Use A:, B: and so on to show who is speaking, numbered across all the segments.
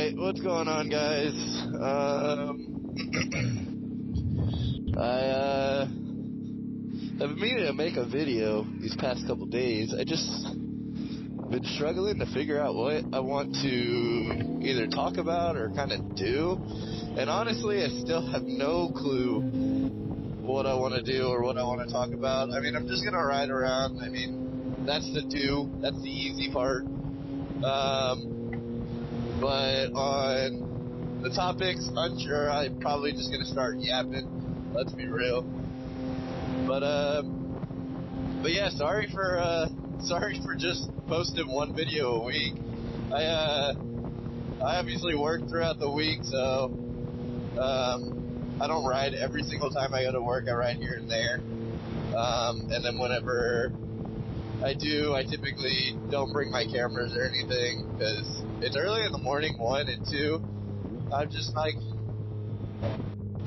A: Alright, what's going on, guys? I have been meaning to make a video these past couple days. I just been struggling to figure out what I want to either talk about or kind of do. And honestly, I still have no clue what I want to do or what I want to talk about. I mean, I'm just going to ride around. I mean, that's the easy part. But on the topics, unsure. I'm probably just going to start yapping. Let's be real. But yeah, sorry for just posting one video a week. I obviously work throughout the week, so I don't ride every single time I go to work. I ride here and there. And then whenever I do, I typically don't bring my cameras or anything because it's early in the morning, 1, and 2, I'm just like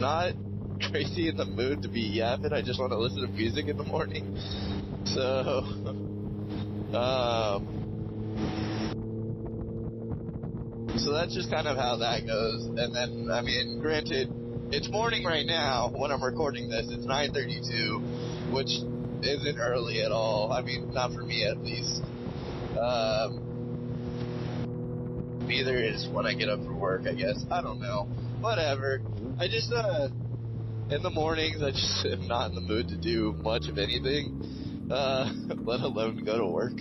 A: not crazy in the mood to be yapping. I just want to listen to music in the morning. So, so that's just kind of how that goes. And then, I mean, granted, it's morning right now when I'm recording this. It's 9:32, which isn't early at all. I mean, not for me at least. Neither is when I get up for work, I guess. I don't know. Whatever. I just, in the mornings, I just am not in the mood to do much of anything, let alone go to work.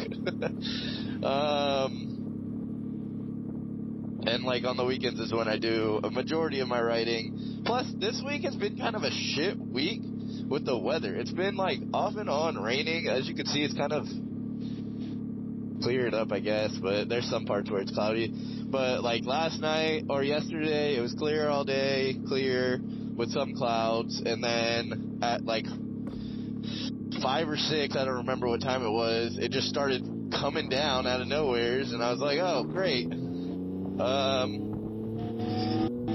A: And, like, on the weekends is when I do a majority of my writing. Plus, this week has been kind of a shit week with the weather. It's been, like, off and on raining. As you can see, it's kind of cleared up, I guess, but there's some parts where it's cloudy. But, like, last night or yesterday, it was clear all day, clear with some clouds, and then at, like, 5 or 6, I don't remember what time it was, it just started coming down out of nowheres, and I was like, oh, great.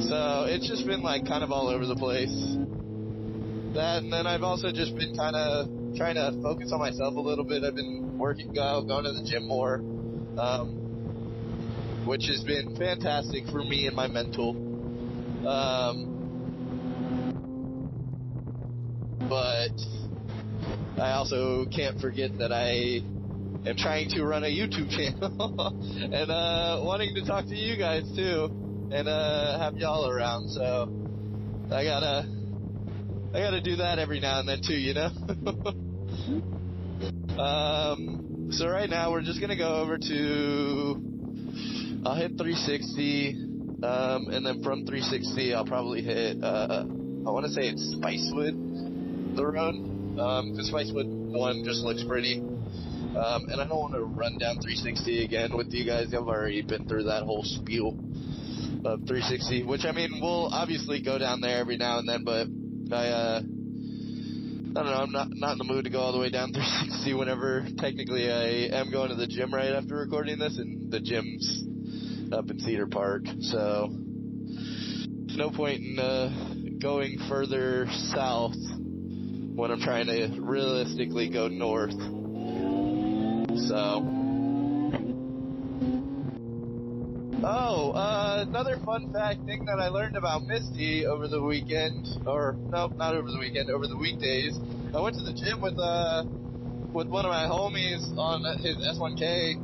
A: So it's just been, like, kind of all over the place. That, and then I've also just been kind of trying to focus on myself a little bit. I've been going to the gym more, which has been fantastic for me and my mental. But I also can't forget that I am trying to run a YouTube channel and wanting to talk to you guys too, and have y'all around. So I gotta do that every now and then too, you know. So right now we're just gonna go over to, I'll hit 360, and then from 360 I'll probably hit, I want to say it's Spicewood, the road, because Spicewood 1 just looks pretty, and I don't want to run down 360 again with you guys. I've already been through that whole spiel of 360, which, I mean, we'll obviously go down there every now and then, but I don't know, I'm not in the mood to go all the way down 360 whenever technically I am going to the gym right after recording this, and the gym's up in Cedar Park, so there's no point in going further south when I'm trying to realistically go north. So, another fun fact thing that I learned about Misty over the weekend, or no, not over the weekend, over the weekdays. I went to the gym with one of my homies on his S1K,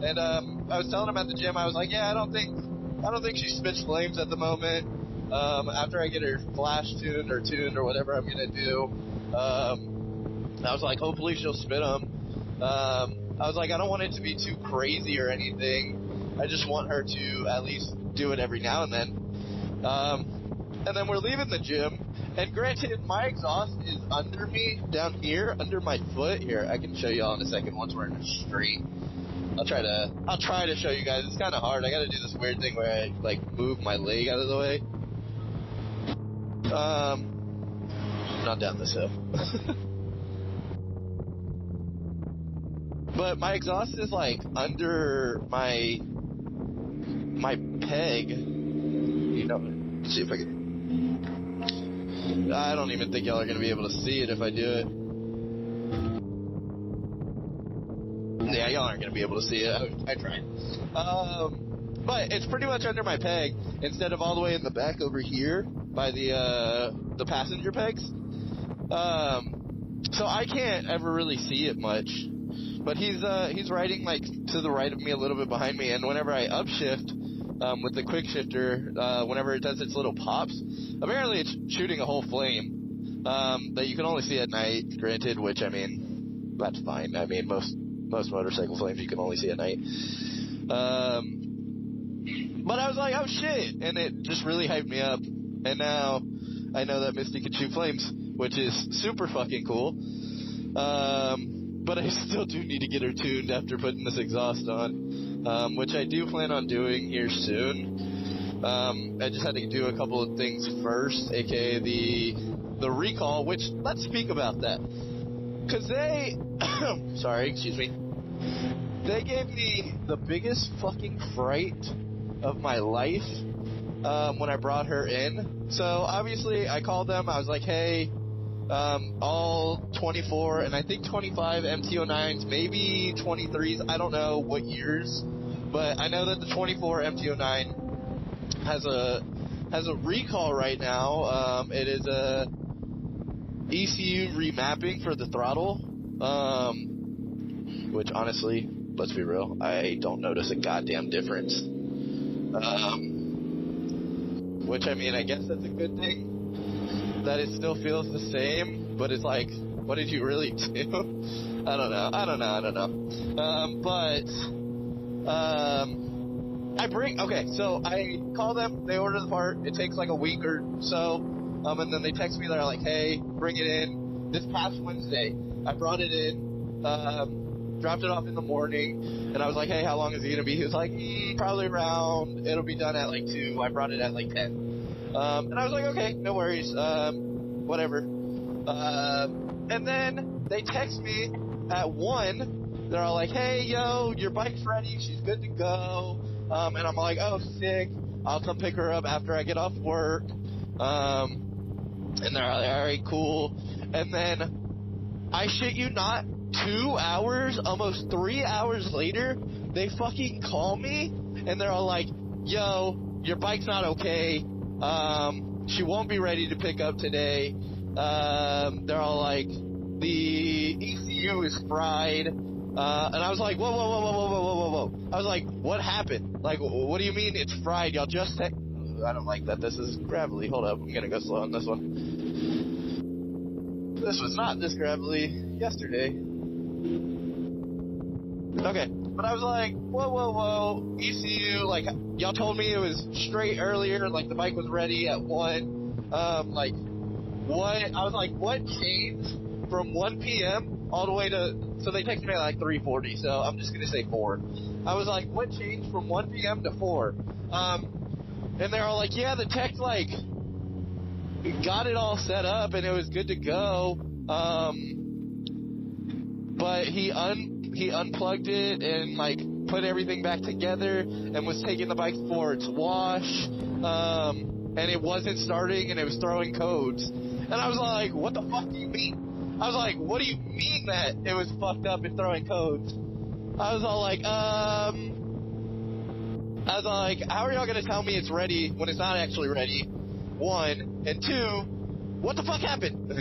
A: and I was telling him at the gym, I was like, yeah, I don't think she spits flames at the moment. After I get her flash tuned or whatever I'm gonna do, I was like, hopefully she'll spit them. I was like, I don't want it to be too crazy or anything. I just want her to at least do it every now and then. And then we're leaving the gym, and granted, my exhaust is under me, down here, under my foot. Here, I can show y'all in a second once we're in the street. I'll try to show you guys. It's kind of hard. I gotta do this weird thing where I, like, move my leg out of the way. Not down this hill. But my exhaust is, like, under my peg. You know, let's see if I can. I don't even think y'all are gonna be able to see it if I do it. Yeah, y'all aren't gonna be able to see it. I tried. But it's pretty much under my peg instead of all the way in the back over here by the passenger pegs. So I can't ever really see it much. But he's riding like to the right of me, a little bit behind me, and whenever I upshift with the quick shifter, whenever it does its little pops, apparently it's shooting a whole flame that you can only see at night. Granted, which I mean, that's fine. I mean, most motorcycle flames you can only see at night. But I was like, oh shit, and it just really hyped me up. And now I know that Misty can shoot flames, which is super fucking cool. But I still do need to get her tuned after putting this exhaust on, which I do plan on doing here soon. I just had to do a couple of things first, aka the recall, which, let's speak about that. Cause they, sorry, excuse me, they gave me the biggest fucking fright of my life, when I brought her in. So obviously I called them, I was like, hey, all 24 and I think 25 MT-09s, maybe 23s, I don't know what years, but I know that the 24 MT-09 has a recall right now. It is a ECU remapping for the throttle, which honestly, let's be real, I don't notice a goddamn difference. Which I mean, I guess that's a good thing. That it still feels the same, but it's like, what did you really do? I don't know. Okay, so I call them, they order the part, it takes like a week or so, and then they text me, they're like, hey, bring it in. This past Wednesday, I brought it in, dropped it off in the morning, and I was like, hey, how long is it gonna be? He was like, probably around, it'll be done at like 2, I brought it at like 10. And I was like, okay, no worries, whatever. And then they text me at 1, they're all like, hey, yo, your bike's ready, she's good to go. And I'm like, oh, sick, I'll come pick her up after I get off work. And they're like, alright, cool. And then, I shit you not, 2 hours, almost 3 hours later, they fucking call me, and they're all like, yo, your bike's not okay, she won't be ready to pick up today, they're all like, the ECU is fried, and I was like, whoa, I was like, what happened? Like, what do you mean it's fried? Y'all just I don't like that this is gravelly, hold up, I'm gonna go slow on this one. This was not this gravelly yesterday. Okay, but I was like, whoa, ECU, like, y'all told me it was straight earlier, like, the bike was ready at 1, like, what, I was like, what changed from 1 p.m. all the way to, so they texted me at like 3:40, so I'm just gonna say 4. I was like, what changed from 1 p.m. to 4? And they're all like, yeah, the tech, like, got it all set up and it was good to go, but he unplugged it and, like, put everything back together and was taking the bike for its wash, and it wasn't starting and it was throwing codes. And I was like, what the fuck do you mean? I was like, what do you mean that it was fucked up and throwing codes? I was all like, how are y'all gonna tell me it's ready when it's not actually ready? 1, and 2, what the fuck happened?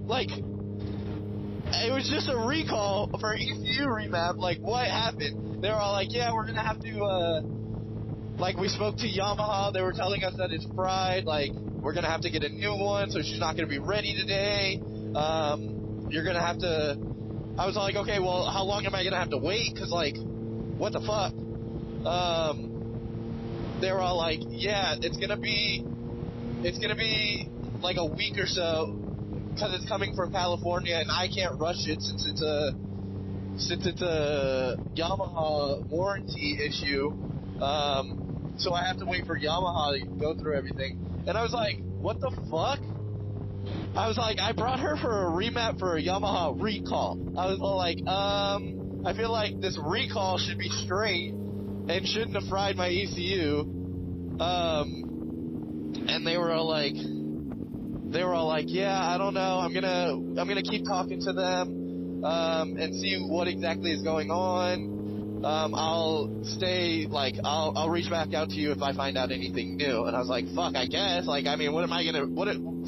A: Like, it was just a recall for ECU remap, like, what happened? They were all like, yeah, we're gonna have to, like, we spoke to Yamaha, they were telling us that it's fried, like, we're gonna have to get a new one, so she's not gonna be ready today, you're gonna have to, I was like, okay, well, how long am I gonna have to wait, cause, like, what the fuck? They were all like, yeah, it's gonna be like a week or so, because it's coming from California, and I can't rush it since it's a Yamaha warranty issue. So I have to wait for Yamaha to go through everything. And I was like, what the fuck? I was like, I brought her for a remap for a Yamaha recall. I was all like, I feel like this recall should be straight and shouldn't have fried my ECU. And they were all like, yeah, I don't know, I'm gonna keep talking to them, and see what exactly is going on. I'll stay, like, I'll reach back out to you if I find out anything new. And I was like, fuck, I guess. Like, I mean, what am I gonna,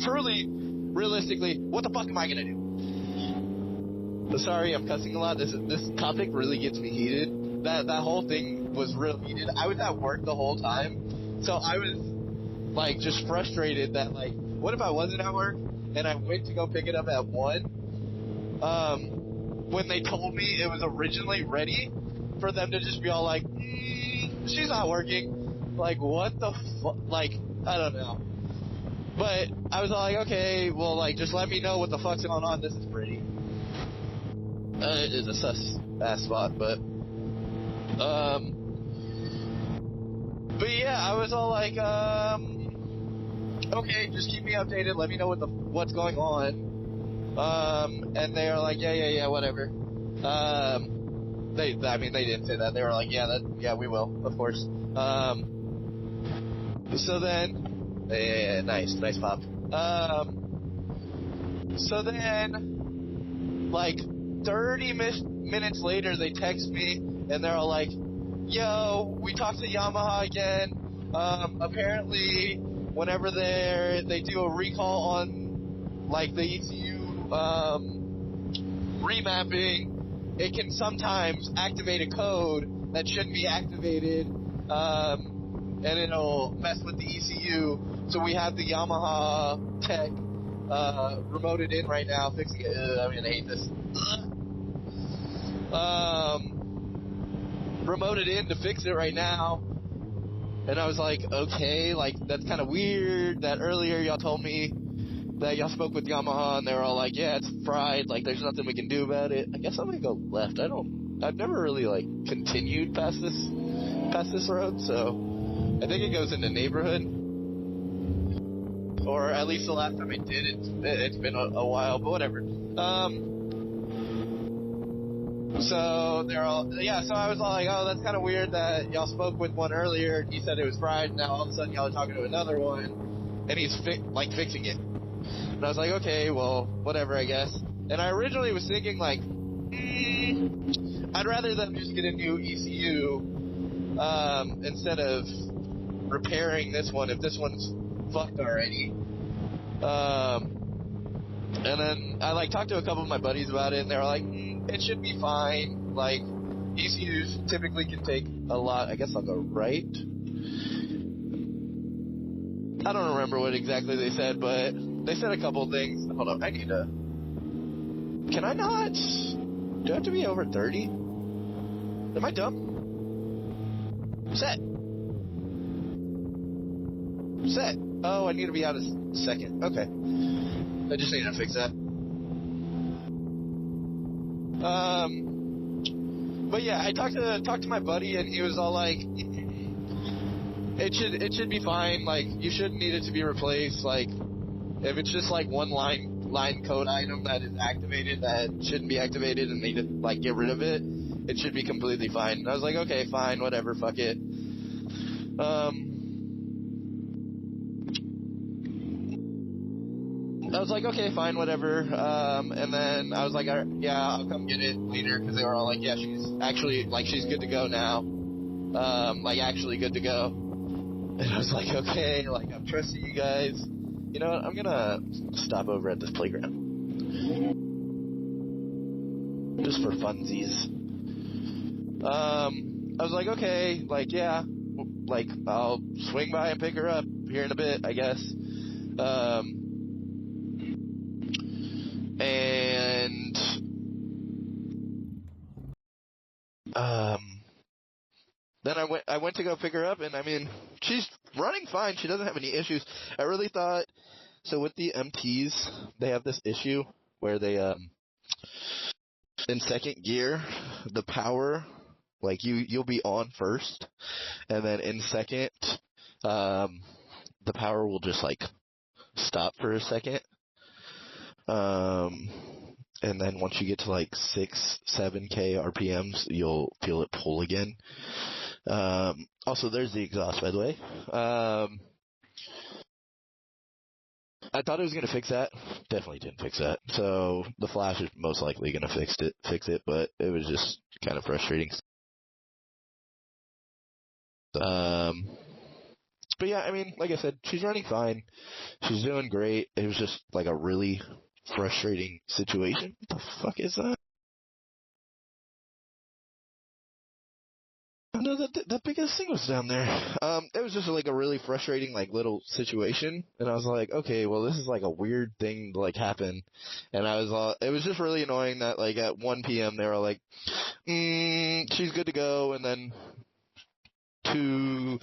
A: truly, realistically, what the fuck am I gonna do? Sorry, I'm cussing a lot. This topic really gets me heated. That whole thing was real heated. I was at work the whole time, so I was, like, just frustrated that, like, what if I wasn't at work and I went to go pick it up at 1? When they told me it was originally ready, for them to just be all like, she's not working. Like, what the fuck? Like, I don't know. But I was all like, okay, well, like, just let me know what the fuck's going on. This is pretty. It is a sus-ass spot, but yeah, I was all like, okay, just keep me updated. Let me know what's going on. And they are like, yeah, whatever. They didn't say that. They were like, yeah, we will, of course. So then, yeah, nice pop. So then, like, 30 minutes later, they text me, and they're all like, yo, we talked to Yamaha again. Apparently, whenever they do a recall on, like, the ECU, remapping, it can sometimes activate a code that shouldn't be activated, and it'll mess with the ECU. So we have the Yamaha tech remoted in right now, fixing it. I'm gonna hate this. Remoted in to fix it right now. And I was like, okay, like, that's kind of weird that earlier y'all told me that y'all spoke with Yamaha and they were all like, yeah, it's fried, like, there's nothing we can do about it. I guess I'm gonna go left. I've never really, like, continued past this road, so I think it goes into neighborhood. Or at least the last time I did, it's been a while, but whatever. So they're all, yeah, so I was all like, oh, that's kind of weird that y'all spoke with one earlier, and he said it was fried, and now all of a sudden y'all are talking to another one, and he's fixing it. And I was like, okay, well, whatever, I guess. And I originally was thinking, like, I'd rather them just get a new ECU, instead of repairing this one if this one's fucked already. And then I, like, talked to a couple of my buddies about it, and they were like, it should be fine. Like, ECUs typically can take a lot. I guess I'll go right. I don't remember what exactly they said, but they said a couple of things. Hold on, I need to... Can I not? Do I have to be over 30? Am I dumb? Set. Oh, I need to be out a second. Okay. I just need to fix that. But yeah, I talked to my buddy, and he was all like, it should be fine. Like, you shouldn't need it to be replaced. Like, if it's just like one line code item that is activated that shouldn't be activated, and they just, like, get rid of it, it should be completely fine. And I was like, okay, fine, whatever, fuck it. I was like, okay, fine, whatever. And then I was like, yeah, I'll come get it later, because they were all like, yeah, she's good to go now. Like, actually good to go. And I was like, okay, like, I'm trusting you guys. You know what, I'm gonna stop over at this playground. Just for funsies. I was like, okay, like, yeah, like, I'll swing by and pick her up here in a bit, I guess. Then I went to go pick her up, and I mean, she's running fine. She doesn't have any issues. I really thought, so with the MTs, they have this issue where they, in second gear, the power, like, you'll be on first, and then in second, the power will just, like, stop for a second. And then once you get to, like, 7K RPMs, you'll feel it pull again. Also, there's the exhaust, by the way. I thought it was going to fix that. Definitely didn't fix that. So the flash is most likely going to fix it, but it was just kind of frustrating.
B: But yeah, I mean, like I said, she's running fine. She's doing great. It was just like a really frustrating situation. What the fuck is that? No, the biggest thing was down there. It was just like a really frustrating like little situation, and I was like, okay, well, this is like a weird thing to like happen, and it was just really annoying that like at 1 p.m. they were like, she's good to go, and then 3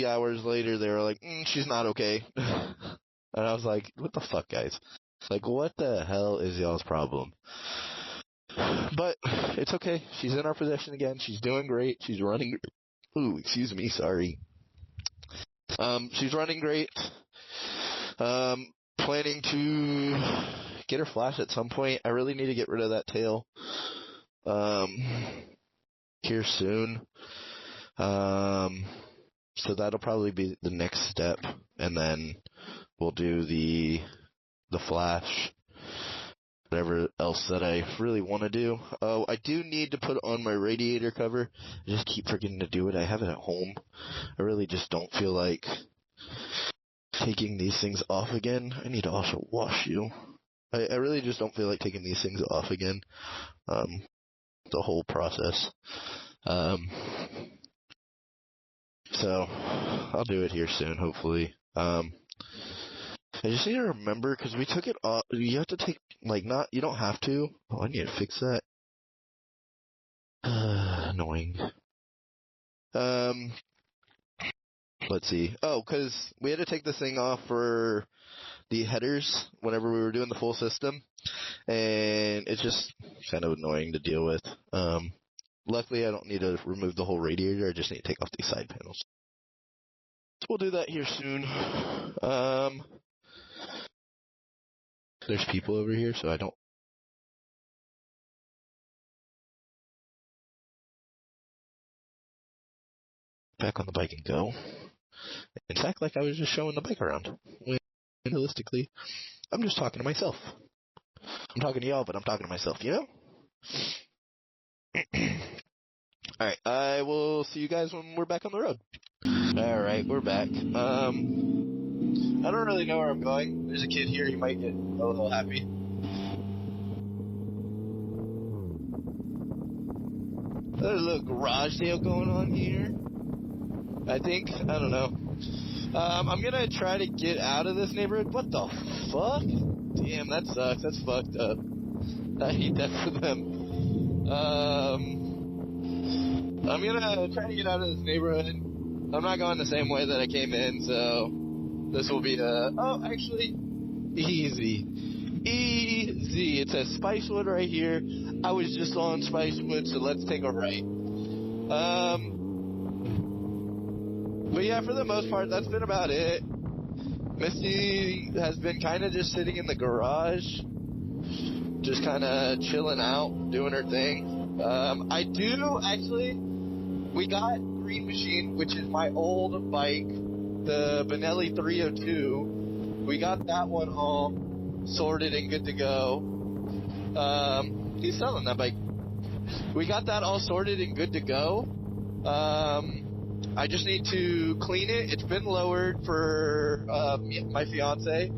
B: hours later they were like, she's not okay, and I was like, what the fuck, guys? Like, what the hell is y'all's problem? But it's okay. She's in our possession again. She's doing great. She's running. Ooh, excuse me. Sorry. She's running great. Planning to get her flash at some point. I really need to get rid of that tail. Here soon. So that'll probably be the next step, and then we'll do the flash. Whatever else that I really want to do. Oh, I do need to put on my radiator cover. I just keep forgetting to do it. I have it at home. I really just don't feel like taking these things off again. I need to also wash you. I really just don't feel like taking these things off again. The whole process. So I'll do it here soon, hopefully. I just need to remember, because we took it off, you have to take, like, you don't have to. Oh, I need to fix that. Annoying. Let's see. Oh, because we had to take this thing off for the headers whenever we were doing the full system, and it's just kind of annoying to deal with. Luckily, I don't need to remove the whole radiator, I just need to take off these side panels. So we'll do that here soon. There's people over here, so I don't. Back on the bike and go. In fact, like I was just showing the bike around. When realistically, I'm just talking to myself. I'm talking to y'all, but I'm talking to myself, you know? Alright, I will see you guys when we're back on the road. Alright, we're back. I don't really know where I'm going. There's a kid here, he might get a little happy. There's a little garage sale going on here. I think. I don't know. I'm gonna try to get out of this neighborhood. What the fuck? Damn, that sucks. That's fucked up. I hate that for them. I'm gonna try to get out of this neighborhood. I'm not going the same way that I came in, so this will be actually, easy. Easy. It says Spicewood right here. I was just on Spicewood, so let's take a right. But yeah, for the most part, that's been about it. Misty has been kind of just sitting in the garage, just kind of chilling out, doing her thing. We got Green Machine, which is my old bike, the Benelli 302. We got that one all sorted and good to go. He's selling that bike. We got that all sorted and good to go. I just need to clean it. It's been lowered for my fiance.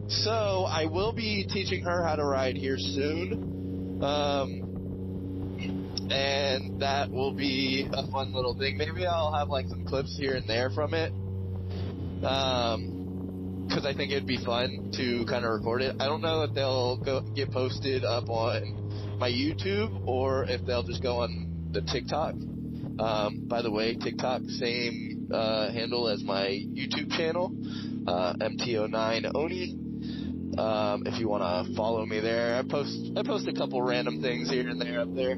B: So I will be teaching her how to ride here soon. And that will be a fun little thing. Maybe I'll have like some clips here and there from it. Because I think it'd be fun to kind of record it. I don't know if they'll get posted up on my YouTube or if they'll just go on the TikTok. By the way, TikTok, same handle as my YouTube channel, MTO9Oni. If you want to follow me there, I post a couple random things here and there up there.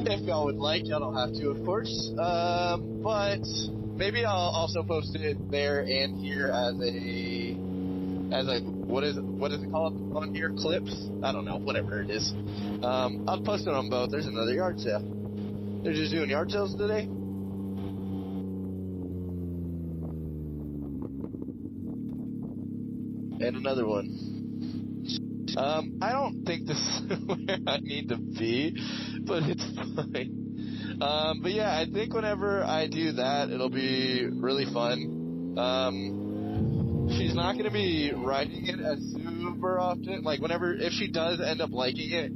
B: If y'all would like, y'all don't have to, of course. But maybe I'll also post it there and here as a what is it called on here? Clips? I don't know, whatever it is. I'll post it on both. There's another yard sale. They're just doing yard sales today. And another one. I don't think this is where I need to be, but it's fine. But yeah, I think whenever I do that, it'll be really fun. She's not going to be riding it as super often. Like, if she does end up liking it,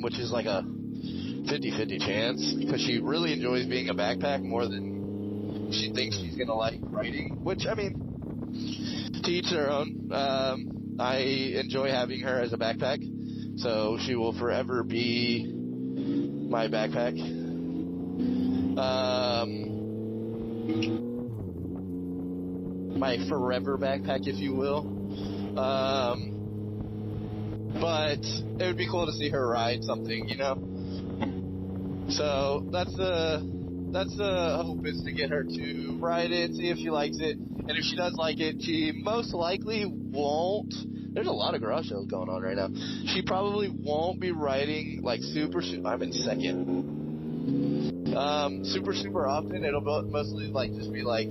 B: which is like a 50-50 chance, because she really enjoys being a backpack more than she thinks she's going to like riding, which, I mean, to each their own. I enjoy having her as a backpack, so she will forever be my backpack. My forever backpack, if you will. But it would be cool to see her ride something, you know? So that's the hope, is to get her to ride it, see if she likes it. And if she does like it, she most likely won't. There's a lot of garage sales going on right now. She probably won't be riding like I'm in second. Super often. It'll mostly like just be like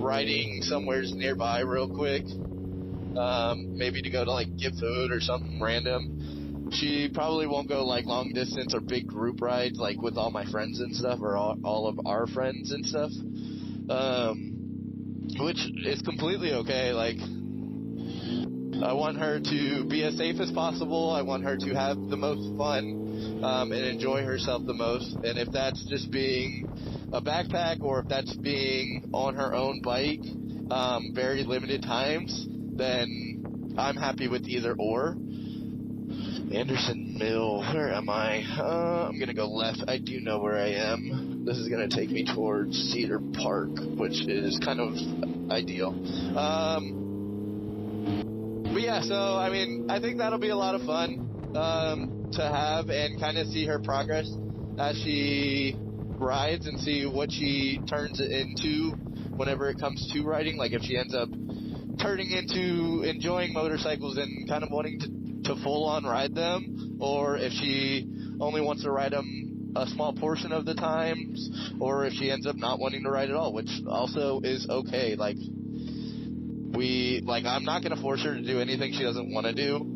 B: riding somewhere nearby real quick. Maybe to go to like get food or something random. She probably won't go like long distance or big group rides like with all my friends and stuff, or all of our friends and stuff. Which is completely okay. Like, I want her to be as safe as possible. I want her to have the most fun, and enjoy herself the most. And if that's just being a backpack, or if that's being on her own bike, very limited times, then I'm happy with either or. Anderson Mill, where am I? I'm gonna go left. I do know where I am. This is gonna take me towards Cedar Park, which is kind of ideal. But yeah, so, I mean, I think that'll be a lot of fun, to have and kind of see her progress as she rides and see what she turns it into whenever it comes to riding. Like, if she ends up turning into enjoying motorcycles and kind of wanting to full-on ride them, or if she only wants to ride them a small portion of the times, or if she ends up not wanting to ride at all, which also is okay. Like, I'm not going to force her to do anything she doesn't want to do,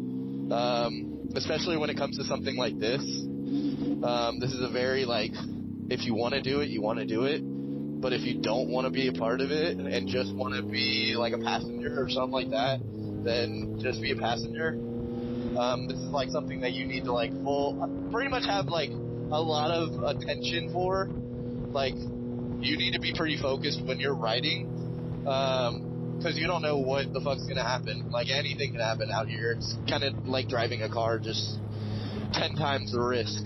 B: especially when it comes to something like this. This is a very, like, if you want to do it, you want to do it, but if you don't want to be a part of it and just want to be, like, a passenger or something like that, then just be a passenger. This is, like, something that you need to, like, pretty much have, like, a lot of attention for. Like, you need to be pretty focused when you're riding, because you don't know what the fuck's gonna happen. Like, anything can happen out here. It's kind of like driving a car, just 10 times the risk.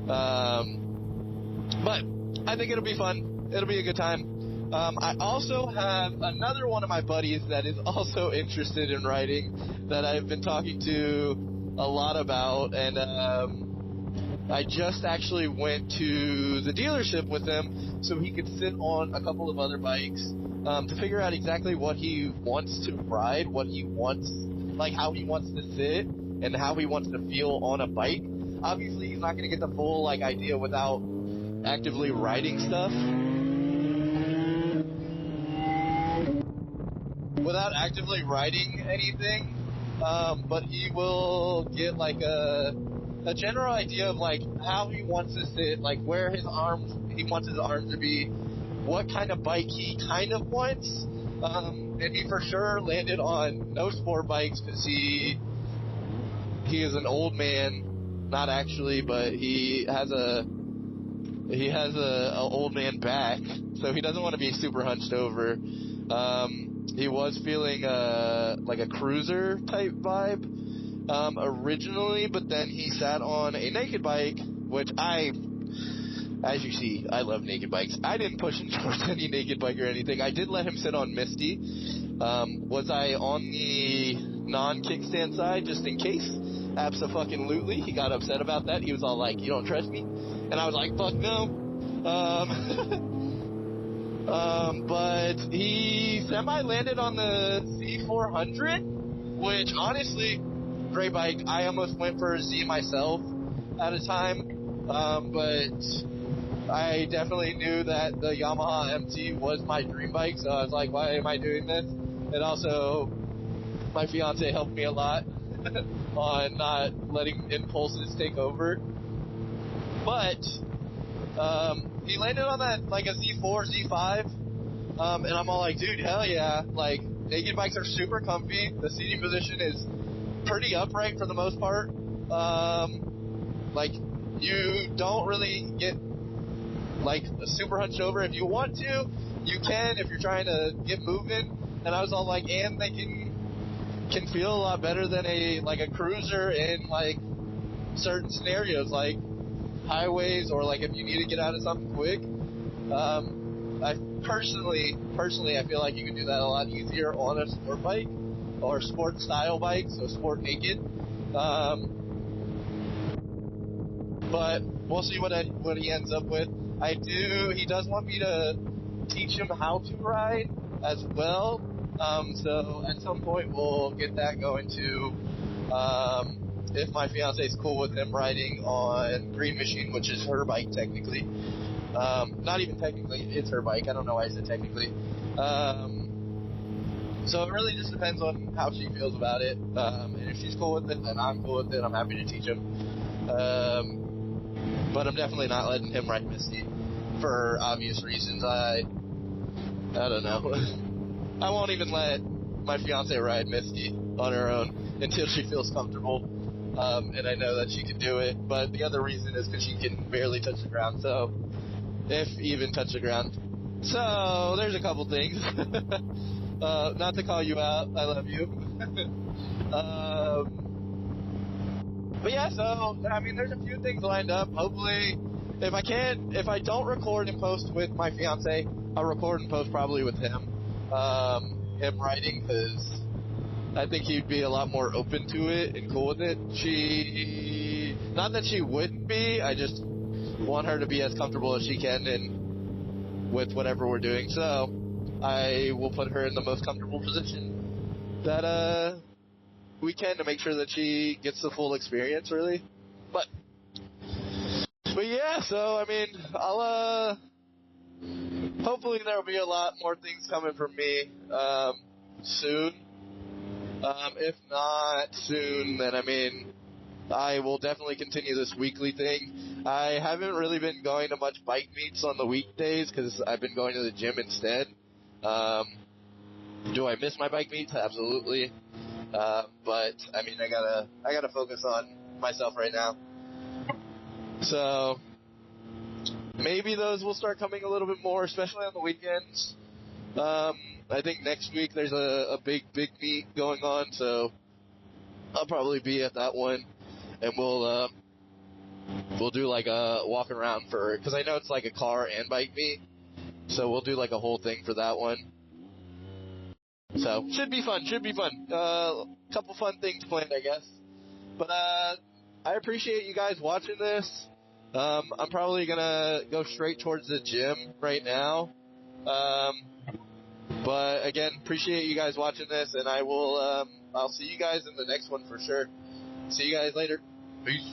B: But I think it'll be fun. It'll be a good time. I also have another one of my buddies that is also interested in riding that I've been talking to a lot about, and I just actually went to the dealership with him so he could sit on a couple of other bikes, to figure out exactly what he wants to ride, what he wants, like how he wants to sit, and how he wants to feel on a bike. Obviously, he's not going to get the full, like, idea without actively riding stuff. Without actively riding anything, but he will get, like, a general idea of, like, how he wants to sit, like, where he wants his arms to be, what kind of bike he kind of wants, and he for sure landed on no sport bikes, because he is an old man, not actually, but he has a old man back, so he doesn't want to be super hunched over. He was feeling like a cruiser type vibe originally, but then he sat on a naked bike, which as you see, I love naked bikes. I didn't push him towards any naked bike or anything. I did let him sit on Misty. Was I on the non-kickstand side just in case? Abso-fucking-lutely. He got upset about that. He was all like, "You don't trust me?" And I was like, "Fuck no." But he semi-landed on the Z400, which honestly, great bike. I almost went for a Z myself at a time, but I definitely knew that the Yamaha MT was my dream bike, so I was like, why am I doing this? And also, my fiance helped me a lot
A: on not letting impulses take over. But he landed on that like a Z4, Z5, and I'm all like, dude, hell yeah! Like naked bikes are super comfy. The seating position is pretty upright for the most part. Like you don't really get like super hunched over. If you want to, you can if you're trying to get movement. And I was all like, and they can feel a lot better than a cruiser in like certain scenarios, like highways or like if you need to get out of something quick. I personally, I feel like you can do that a lot easier on a sport bike or sport style bike, so sport naked. But we'll see what he ends up with. He does want me to teach him how to ride as well. So at some point we'll get that going too. If my fiance is cool with him riding on Green Machine, which is her bike technically. Not even technically, it's her bike. I don't know why I said technically. So it really just depends on how she feels about it. And if she's cool with it, then I'm cool with it. I'm happy to teach him. But I'm definitely not letting him ride Misty for obvious reasons. I don't know. I won't even let my fiance ride Misty on her own until she feels comfortable. And I know that she can do it. But the other reason is because she can barely touch the ground. So, if even touch the ground. So, there's a couple things. Not to call you out. I love you. But yeah, so, I mean, there's a few things lined up. Hopefully, if I don't record and post with my fiance, I'll record and post probably with him. Him riding, because I think he'd be a lot more open to it and cool with it. Not that she wouldn't be, I just want her to be as comfortable as she can and with whatever we're doing. So, I will put her in the most comfortable position that, we can to make sure that she gets the full experience, really. But yeah, so, I mean, I'll, hopefully there'll be a lot more things coming from me, soon. If not soon, then, I mean, I will definitely continue this weekly thing. I haven't really been going to much bike meets on the weekdays because I've been going to the gym instead. Do I miss my bike meets? Absolutely. But I mean, I gotta focus on myself right now. So maybe those will start coming a little bit more, especially on the weekends. I think next week there's a big meet going on, so I'll probably be at that one, and we'll do like a walk around because I know it's like a car and bike meet, so we'll do like a whole thing for that one. So, should be fun. Couple fun things planned, I guess. But, I appreciate you guys watching this. I'm probably gonna go straight towards the gym right now. But again, appreciate you guys watching this, and I'll see you guys in the next one for sure. See you guys later. Peace.